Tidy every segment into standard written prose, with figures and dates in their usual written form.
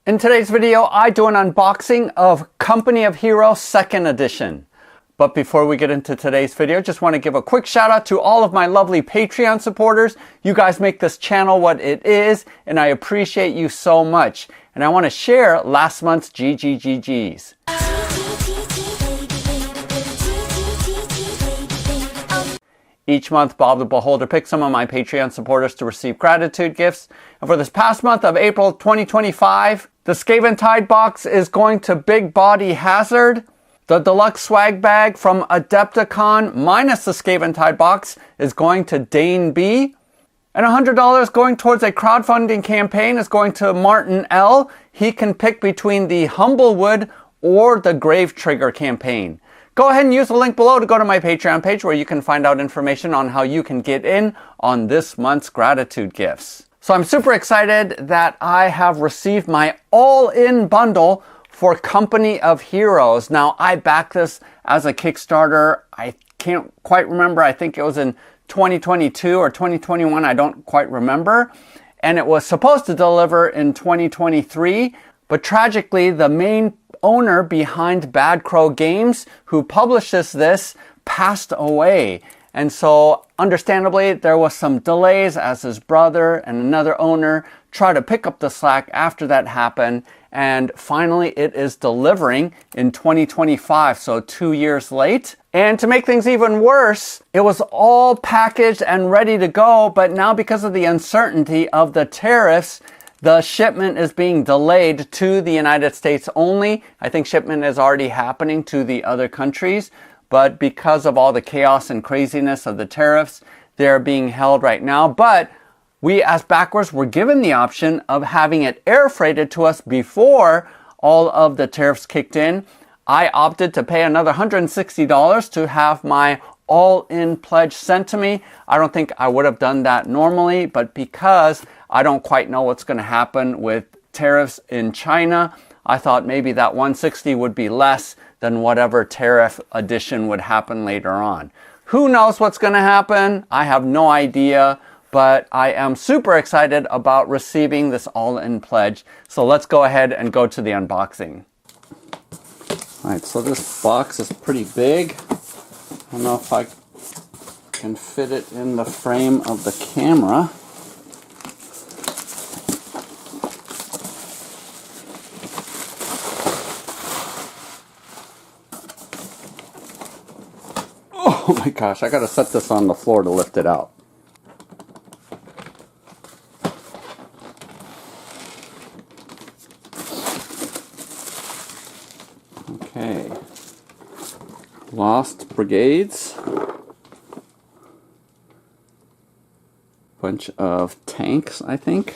In today's video, I do an unboxing of Company of Heroes 2nd Edition. But before we get into today's video, just want to give a quick shout out to all of my lovely Patreon supporters. You guys make this channel what it is, and I appreciate you so much. And I want to share last month's GGGGs. Each month, Bob the Beholder picks some of my Patreon supporters to receive gratitude gifts. And for this past month of April 2025, the Skaven Tide box is going to Big Body Hazard. The deluxe swag bag from Adepticon minus the Skaven Tide box is going to Dane B. And $100 going towards a crowdfunding campaign is going to Martin L. He can pick between the Humblewood or the Grave Trigger campaign. Go ahead and use the link below to go to my Patreon page where you can find out information on how you can get in on this month's gratitude gifts. So I'm super excited that I have received my all-in bundle for Company of Heroes. Now, I backed this as a Kickstarter. I can't quite remember. I think it was in 2022 or 2021. I don't quite remember. And it was supposed to deliver in 2023. But tragically, the main owner behind Bad Crow Games, who publishes this, passed away. And so, understandably, there was some delays as his brother and another owner tried to pick up the slack after that happened. And finally, it is delivering in 2025, so 2 years late. And to make things even worse, it was all packaged and ready to go, but now because of the uncertainty of the tariffs, the shipment is being delayed to the United States only. I think shipment is already happening to the other countries, but because of all the chaos and craziness of the tariffs, they're being held right now. But we as backers were given the option of having it air freighted to us before all of the tariffs kicked in. I opted to pay another $160 to have my all-in pledge sent to me. I don't think I would have done that normally, but because I don't quite know what's going to happen with tariffs in China, I thought maybe that $160 would be less than whatever tariff addition would happen later on. Who knows what's going to happen? I have no idea, but I am super excited about receiving this all-in pledge. So let's go ahead and go to the unboxing. All right, so this box is pretty big. I don't know if I can fit it in the frame of the camera. Oh my gosh, I gotta set this on the floor to lift it out. Okay. Lost Brigades. Bunch of tanks, I think.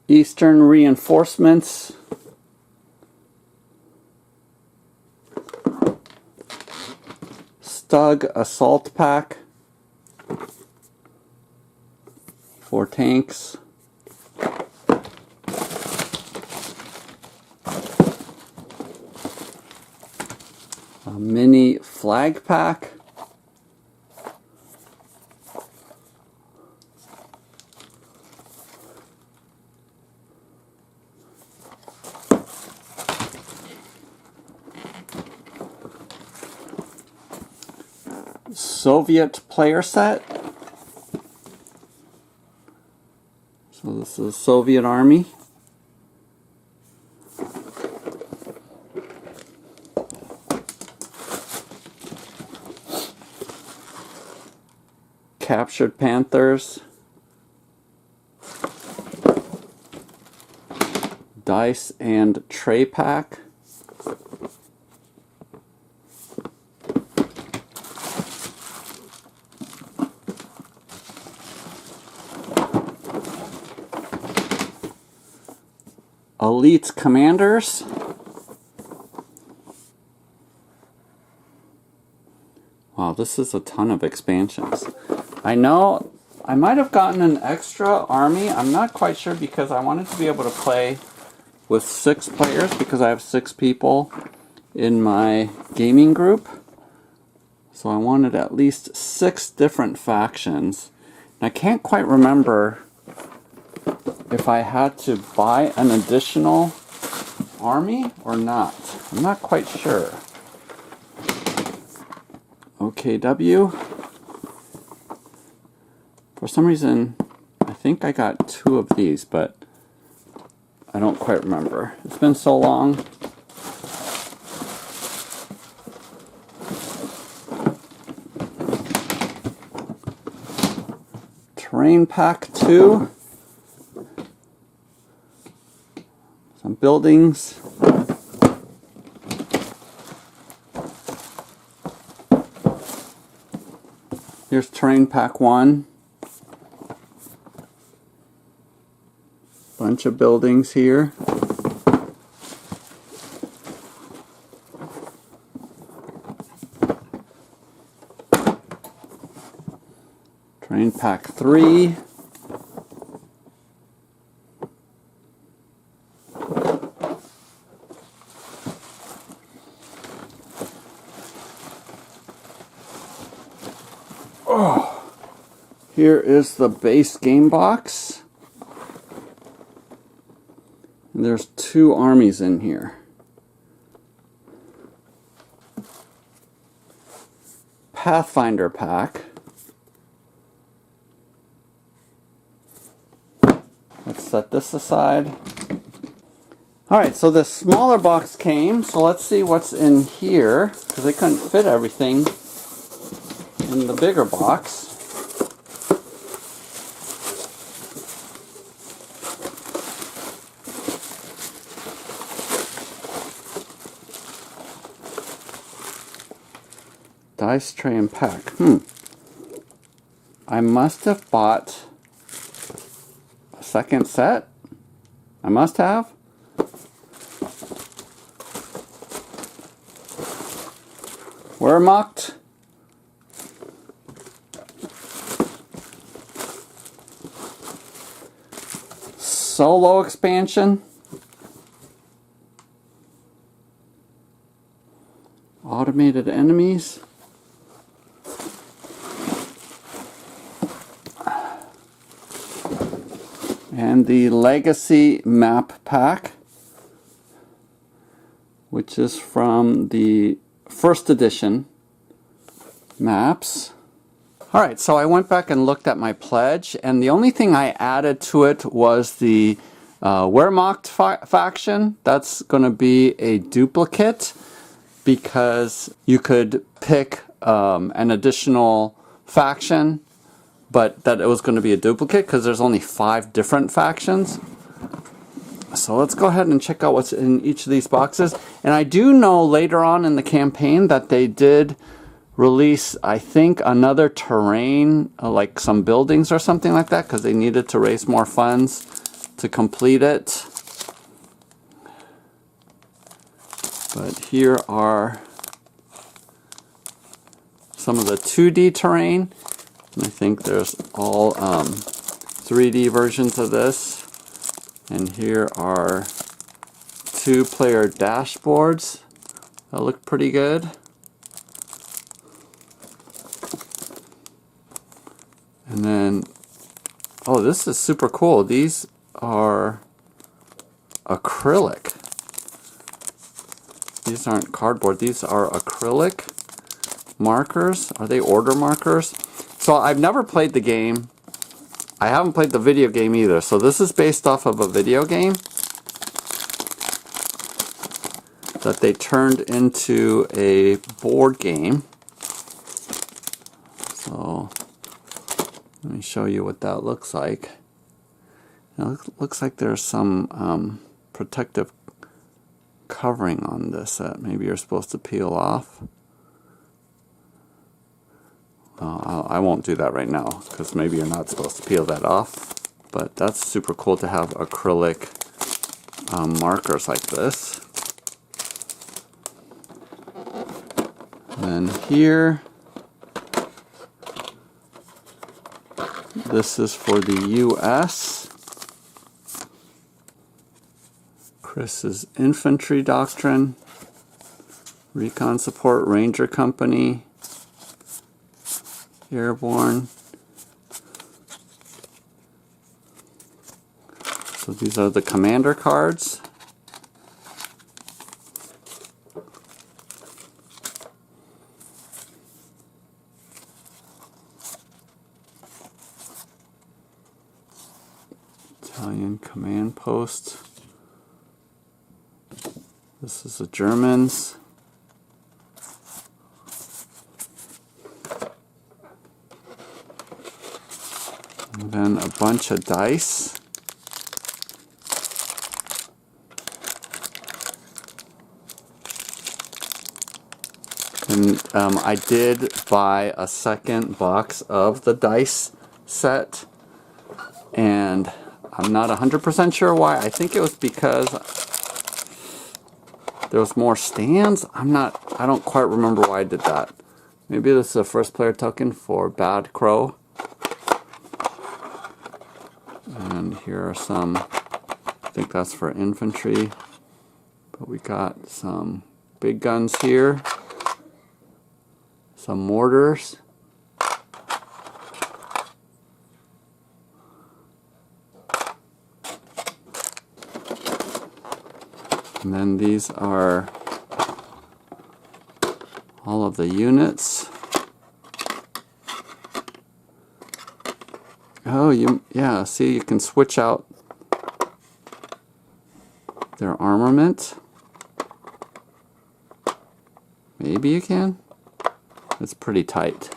Eastern Reinforcements. Stug Assault Pack. 4 tanks. A mini flag pack. Soviet player set. So this is Soviet Army. Captured Panthers. Dice and tray pack. Elite Commanders. Wow, this is a ton of expansions. I know I might have gotten an extra army. I'm not quite sure because I wanted to be able to play with 6 players because I have 6 people in my gaming group. So I wanted at least 6 different factions. I can't quite remember if I had to buy an additional army or not. I'm not quite sure. OKW. For some reason, I think I got 2 of these, but I don't quite remember. It's been so long. Terrain pack 2. Some buildings. Here's terrain pack 1. Bunch of buildings here. Terrain pack 3. Oh, here is the base game box. And there's 2 armies in here. Pathfinder pack. Let's set this aside. Alright, so the smaller box came, so let's see what's in here, because they couldn't fit everything in the bigger box. Dice tray and pack. I must have bought a second set. I must have. Wehrmacht. Solo expansion. Automated enemies. And the Legacy map pack, which is from the first edition maps. Alright, so I went back and looked at my pledge, and the only thing I added to it was the Wehrmacht faction. That's going to be a duplicate because you could pick an additional faction, but that it was going to be a duplicate because there's only 5 different factions. So let's go ahead and check out what's in each of these boxes. And I do know later on in the campaign that they did release, I think, another terrain, like some buildings or something like that, because they needed to raise more funds to complete it. But here are some of the 2D terrain. And I think there's all 3D versions of this. And here are 2-player dashboards that look pretty good. And then, oh, this is super cool. These are acrylic. These aren't cardboard. These are acrylic markers. Are they order markers? So I've never played the game. I haven't played the video game either. So this is based off of a video game that they turned into a board game. So let me show you what that looks like. Now, it looks like there's some protective covering on this that maybe you're supposed to peel off. I won't do that right now because maybe you're not supposed to peel that off. But that's super cool to have acrylic markers like this. And then here, this is for the US. Chris's infantry doctrine, recon support, ranger company, airborne, So these are the commander cards. Italian command post. This is the Germans. And then a bunch of dice. And I did buy a second box of the dice set, and I'm not 100% sure why. I think it was because there was more stands. I don't quite remember why I did that. Maybe this is a first player token for Bad Crow. And here are some, I think that's for infantry. But we got some big guns here. Some mortars. And then these are all of the units. Oh, yeah, see, you can switch out their armament. Maybe you can. It's pretty tight.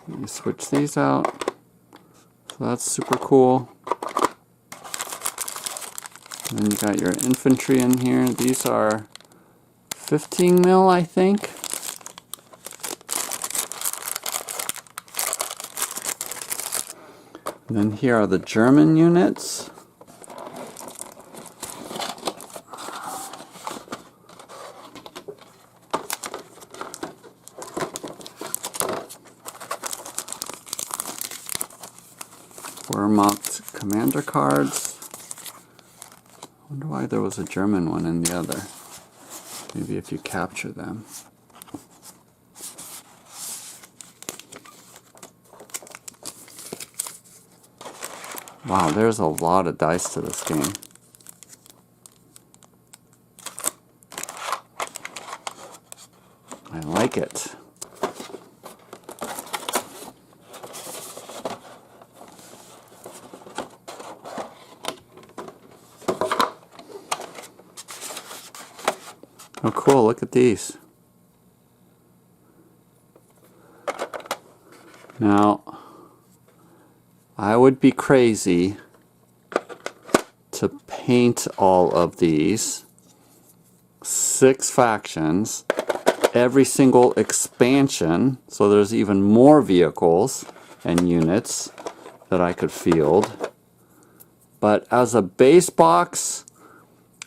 You switch these out. So that's super cool. And then you got your infantry in here. These are 15 mil, I think. And then here are the German units. Wehrmacht commander cards. I wonder why there was a German one in the other. Maybe if you capture them. Wow, there's a lot of dice to this game. I like it. Oh cool, look at these. Now, I would be crazy to paint all of these 6 factions, every single expansion, so there's even more vehicles and units that I could field. But as a base box,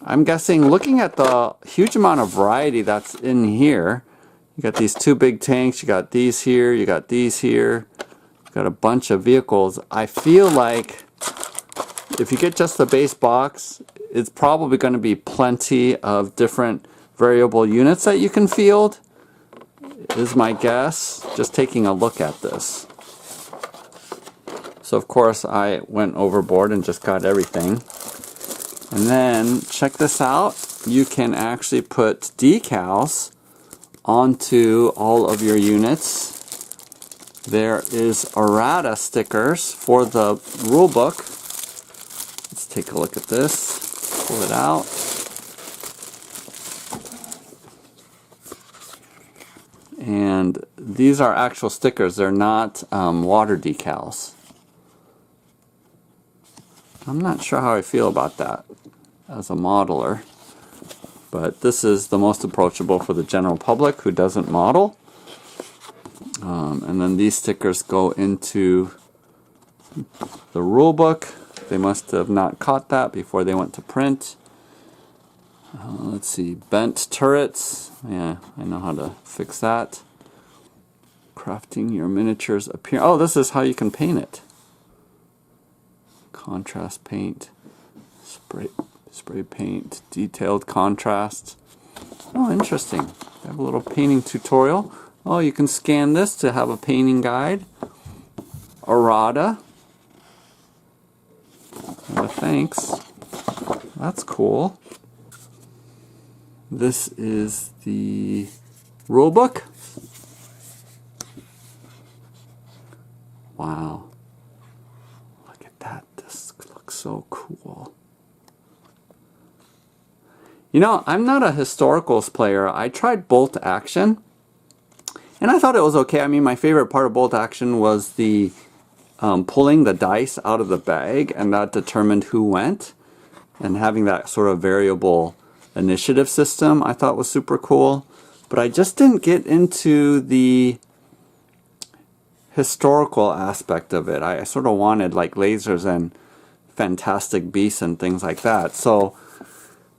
I'm guessing, looking at the huge amount of variety that's in here, you got these 2 big tanks, you got these here, you got these here, you got a bunch of vehicles. I feel like if you get just the base box, it's probably going to be plenty of different variable units that you can field, is my guess, just taking a look at this. So of course I went overboard and just got everything. And then, check this out, you can actually put decals onto all of your units. There is errata stickers for the rulebook. Let's take a look at this, pull it out. And these are actual stickers, they're not water decals. I'm not sure how I feel about that as a modeler, but this is the most approachable for the general public who doesn't model. And then these stickers go into the rule book. They must have not caught that before they went to print. Let's see, bent turrets. Yeah, I know how to fix that. Crafting your miniatures appear. Oh, this is how you can paint it. Contrast paint, spray paint, detailed contrast. Oh, interesting. They have a little painting tutorial. Oh, you can scan this to have a painting guide. Errata. thanks. That's cool. This is the rulebook. Wow. Look at that. This looks so cool. You know, I'm not a historicals player. I tried bolt action, and I thought it was okay. I mean, my favorite part of bolt action was the pulling the dice out of the bag, and that determined who went, and having that sort of variable initiative system I thought was super cool. But I just didn't get into the historical aspect of it. I sort of wanted like lasers and fantastic beasts and things like that. So,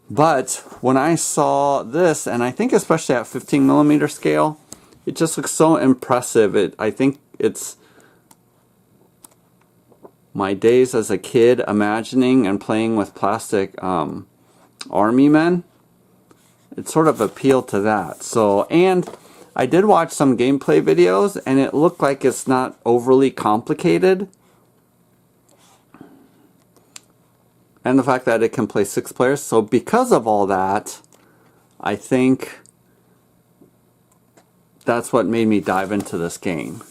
but when I saw this, and I think especially at 15mm scale, it just looks so impressive. I think it's my days as a kid imagining and playing with plastic army men. It sort of appealed to that. So, and I did watch some gameplay videos, and it looked like it's not overly complicated. And the fact that it can play 6 players. So because of all that, I think that's what made me dive into this game.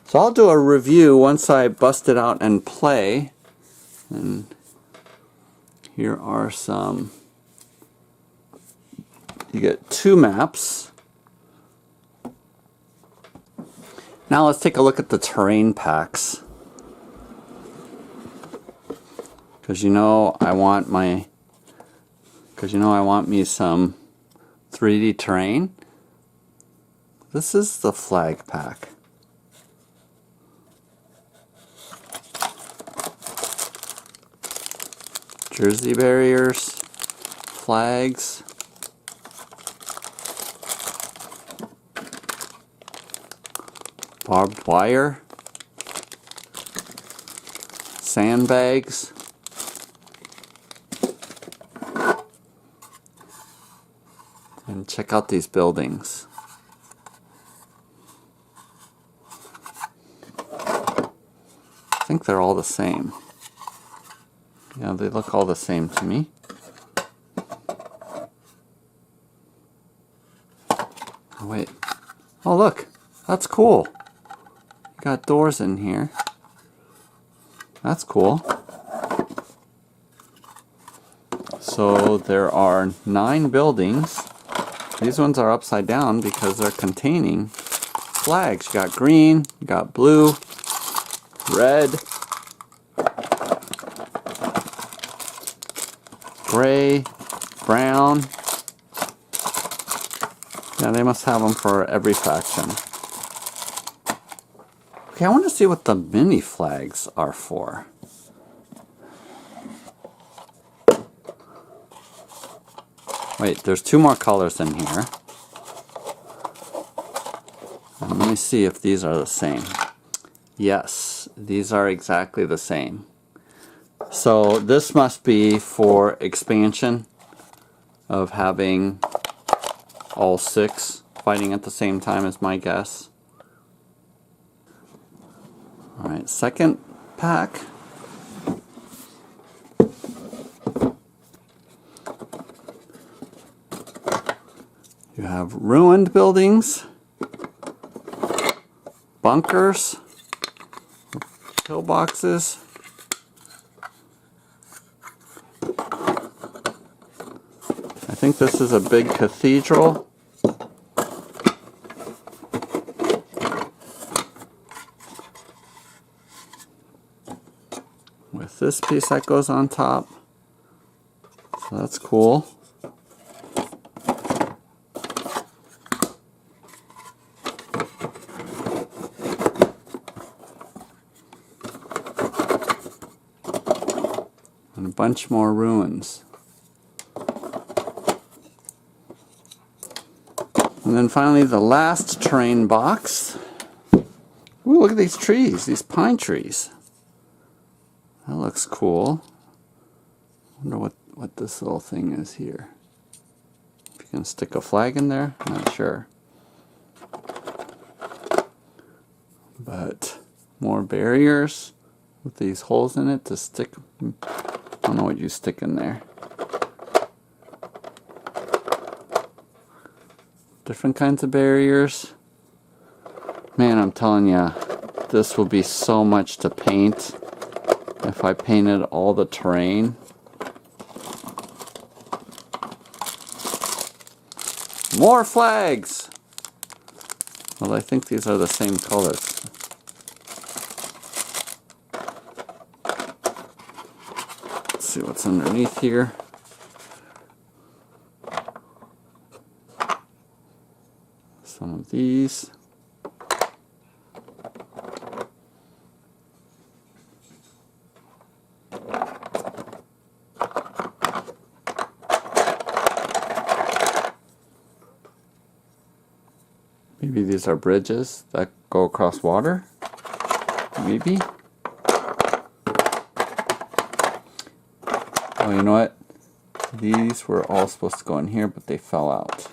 So I'll do a review once I bust it out and play. And here are some. You get 2 maps. Now let's take a look at the terrain packs. Because you know I want me some 3D terrain. This is the flag pack. Jersey barriers, flags, barbed wire, sandbags, and check out these buildings. I think they're all the same. Yeah, they look all the same to me. Oh, wait. Oh, look. That's cool. Got doors in here. That's cool. So there are 9 buildings. These ones are upside down because they're containing flags. You got green, you got blue, red, gray, brown. Yeah, they must have them for every faction. Okay, I want to see what the mini flags are for. Wait, there's 2 more colors in here. And let me see if these are the same. Yes, these are exactly the same. So this must be for expansion of having all 6 fighting at the same time is my guess. Alright, second pack. You have ruined buildings, bunkers, pillboxes, I think this is a big cathedral. With this piece that goes on top. So that's cool. And a bunch more ruins. And then finally the last terrain box. Ooh, look at these trees, these pine trees. That looks cool. I wonder what this little thing is here. If you can stick a flag in there, I'm not sure. But more barriers, with these holes in it to stick. I don't know what you stick in there. Different kinds of barriers. Man, I'm telling you, this will be so much to paint if I painted all the terrain. More flags! Well, I think these are the same colors. Let's see what's underneath here. Some of these. Maybe these are bridges that go across water? Maybe? Oh, you know what? These were all supposed to go in here, but they fell out.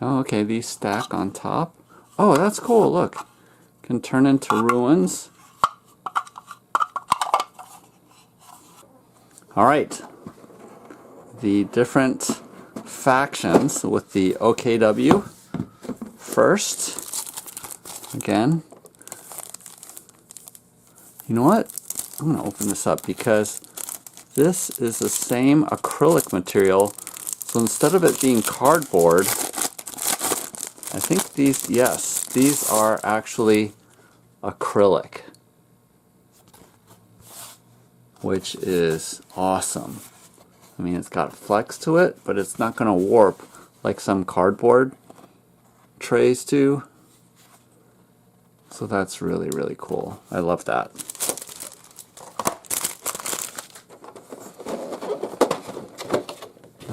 Oh, okay, these stack on top. Oh, that's cool, look. Can turn into ruins. Alright, the different factions with the OKW. First, again, you know what? I'm going to open this up because this is the same acrylic material. So instead of it being cardboard, I think these, yes, these are actually acrylic, which is awesome. I mean, it's got flex to it, but it's not going to warp like some cardboard trays do. So that's really, really cool. I love that.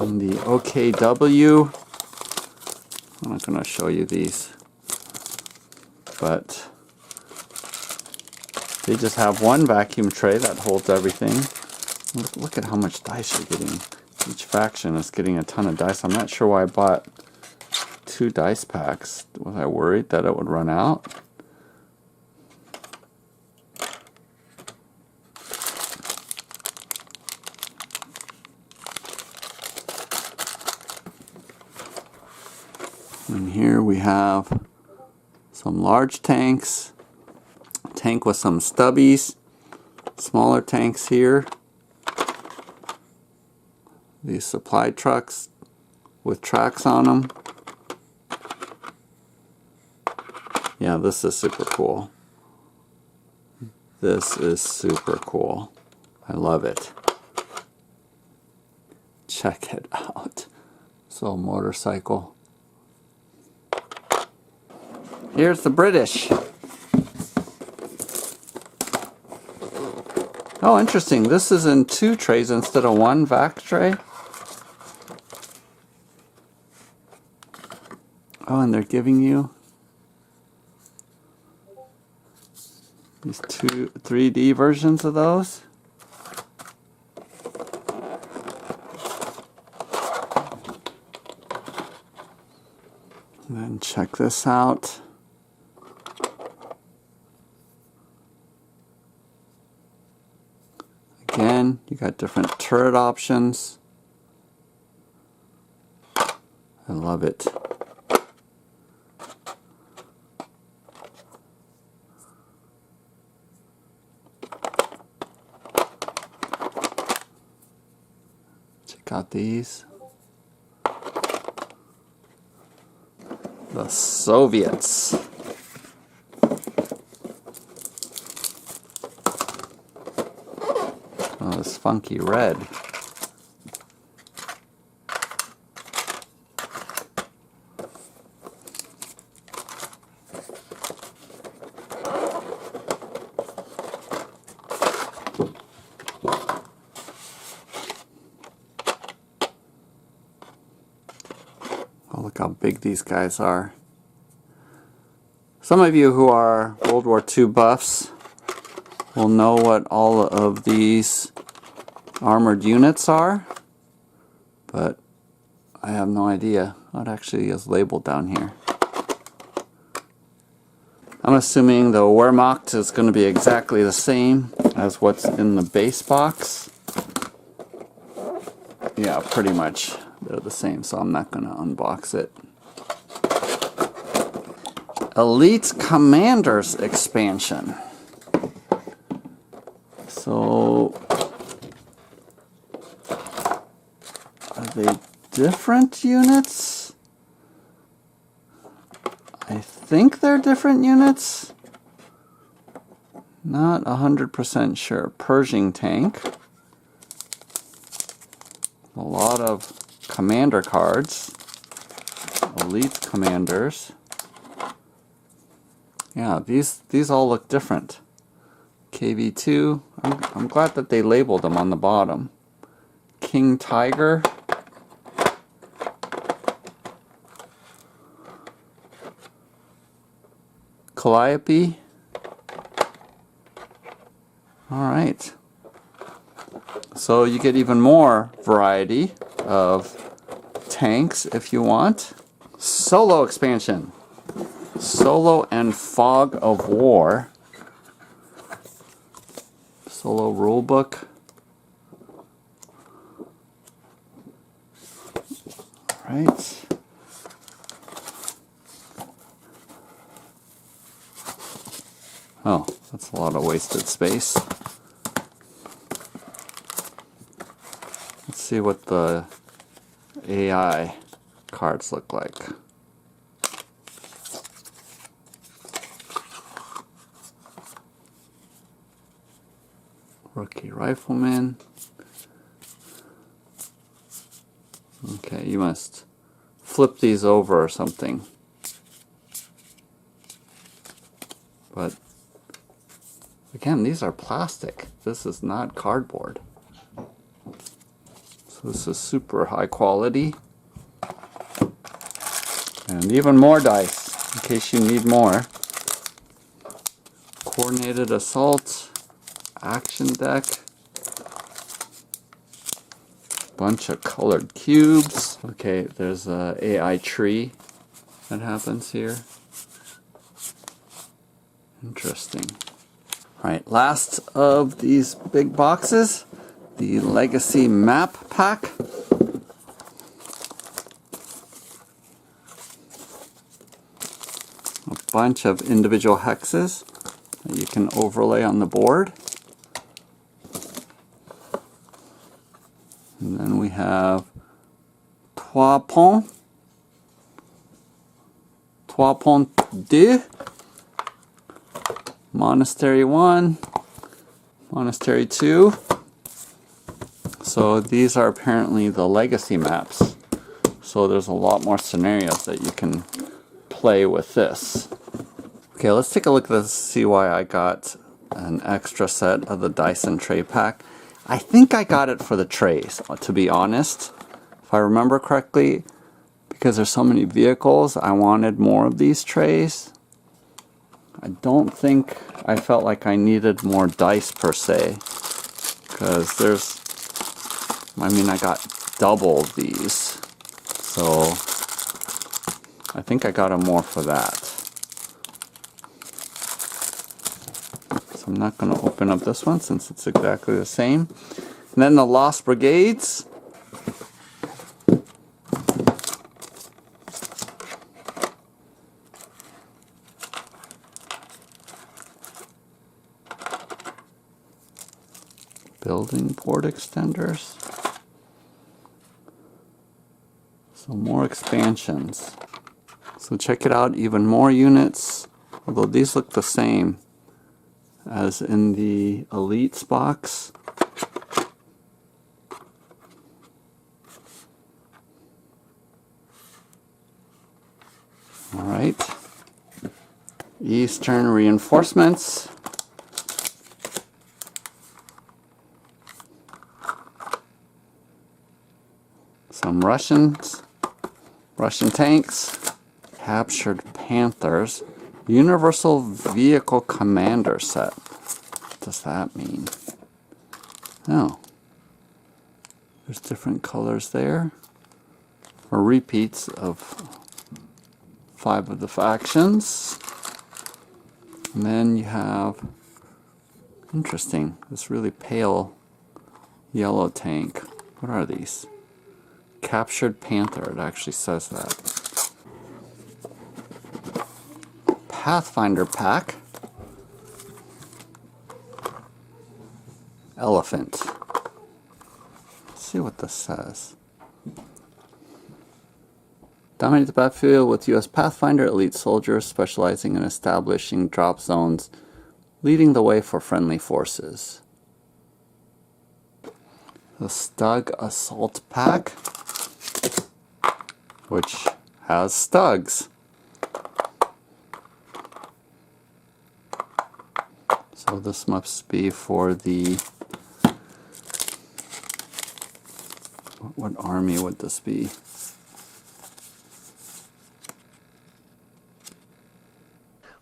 And the OKW, I'm not going to show you these, but they just have one vacuum tray that holds everything. Look at how much dice you're getting. Each faction is getting a ton of dice. I'm not sure why I bought 2 dice packs. Was I worried that it would run out? And here we have some large tanks. Tank with some stubbies. Smaller tanks here. These supply trucks with tracks on them. Yeah, this is super cool. This is super cool. I love it. Check it out. So motorcycle. Here's the British. Oh, interesting. This is in 2 trays instead of 1 vac tray. Oh, and they're giving you these 2 3D versions of those. And then check this out. Again, you got different turret options. I love it. Check out these. The Soviets. Oh, this funky red. Oh, look how big these guys are. Some of you who are World War II buffs will know what all of these armored units are, but I have no idea. Oh, it actually is labeled down here. I'm assuming the Wehrmacht is going to be exactly the same as what's in the base box. Yeah, pretty much they're the same, so I'm not going to unbox it. Elite Commanders expansion. So, are they different units? I think they're different units. Not 100% sure. Pershing tank. A lot of commander cards. Elite commanders. Yeah, these all look different. KV2. I'm glad that they labeled them on the bottom. King Tiger. Calliope. Alright. So you get even more variety of tanks if you want. Solo expansion. Solo and Fog of War. Solo rulebook. Alright. Oh, that's a lot of wasted space. Let's see what the AI cards look like. Rookie Rifleman. Okay, you must flip these over or something. But again, these are plastic. This is not cardboard. So this is super high quality. And even more dice, in case you need more. Coordinated Assault. Action deck. Bunch of colored cubes. Okay, there's a AI tree that happens here. Interesting. Alright, last of these big boxes, the Legacy Map Pack. A bunch of individual hexes that you can overlay on the board. And then we have Trois Ponts 2, Monastery 1, Monastery 2. So these are apparently the legacy maps. So there's a lot more scenarios that you can play with this. Okay, let's take a look at this, see why I got an extra set of the Dyson tray pack. I think I got it for the trays, to be honest. If I remember correctly, because there's so many vehicles, I wanted more of these trays. I don't think I felt like I needed more dice per se, because there's, I mean, I got double these, so I think I got them more for that. So I'm not going to open up this one since it's exactly the same. And then the Lost Brigades. Building port extenders. So more expansions. So check it out, even more units, although these look the same as in the Elites box. Alright. Eastern reinforcements. Some Russian tanks. Captured Panthers. Universal Vehicle Commander set. What does that mean? Oh. There's different colors there. or repeats of 5 of the factions. And then you have, interesting, this really pale yellow tank. What are these? Captured Panther, it actually says that. Pathfinder pack. Elephant. Let's see what this says. Dominate the battlefield with U.S. Pathfinder elite soldiers specializing in establishing drop zones, leading the way for friendly forces. The Stug Assault Pack, which has Stugs. So this must be for the... What army would this be?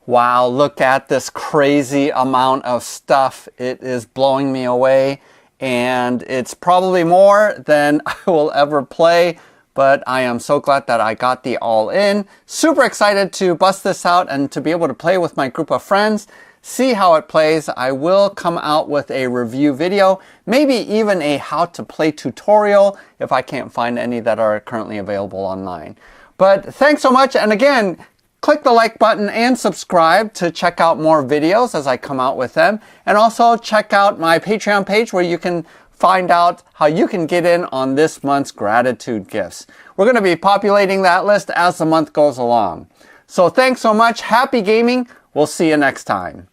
Wow, look at this crazy amount of stuff. It is blowing me away, and it's probably more than I will ever play, but I am so glad that I got the all-in. Super excited to bust this out and to be able to play with my group of friends, see how it plays. I will come out with a review video, maybe even a how to play tutorial if I can't find any that are currently available online. But thanks so much, and again, click the like button and subscribe to check out more videos as I come out with them. And also check out my Patreon page where you can find out how you can get in on this month's gratitude gifts. We're going to be populating that list as the month goes along. So thanks so much. Happy gaming. We'll see you next time.